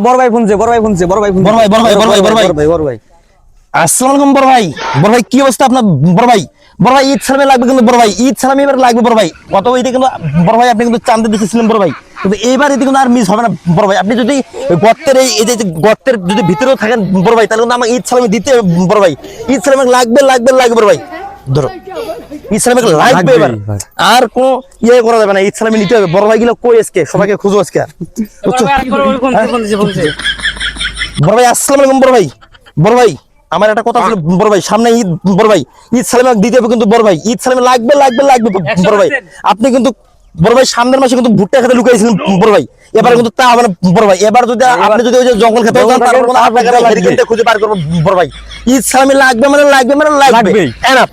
বড় ভাই ফোনছে আসসালামু আলাইকুম বড় ভাই কি অবস্থা আপনার বড় ভাই ঈদ সালামে লাগবে কিন্তু বড় ভাই ঈদ সালামে এবার লাগবে বড় ভাই গত ঈদে কিন্তু বড় ভাই আপনি কিন্তু চাঁদে দেখেছিলেন বড় ভাই কিন্তু এবার ঈদে কিন্তু আর মিস হবে না বড় ভাই আপনি যদি গর্তের এই যে গর্তের যদি ভিতরেও থাকেন বড় ভাই তাহলে কিন্তু আমার ঈদ সালামে দিতে হবে বড় ভাই ঈদ সালামে লাগবে বড় ভাই ধরো ঈদ সালামে লাগবে এবার আর কোনো ইয়ে করা যাবে না ঈদ সালামে নিতে হবে বড় ভাই গুলো কই আজকে সবাইকে খুঁজো আজকে বড় ভাই আসসালামু আলাইকুম বড় ভাই আমার একটা কথা ছিল বড় ভাই সামনে ঈদ বড় ভাই ঈদ সালামে দিতে হবে কিন্তু বড় ভাই ঈদ সালামে লাগবে বড় ভাই আপনি কিন্তু বড় ভাই সামনের মাসে কিন্তু ভুট্টা খেতে লুকাইছিলেন বড় ভাই এবার কিন্তু তা হবে না বড় ভাই এবার যদি আপনি যদি ওই যে জঙ্গল খেতে যান তারপর কোনো আপনাকে হেরিকেনটা খুঁজে বার করব বড় ভাই ঈদ সালামে লাগবে মানে লাগবে এনাফ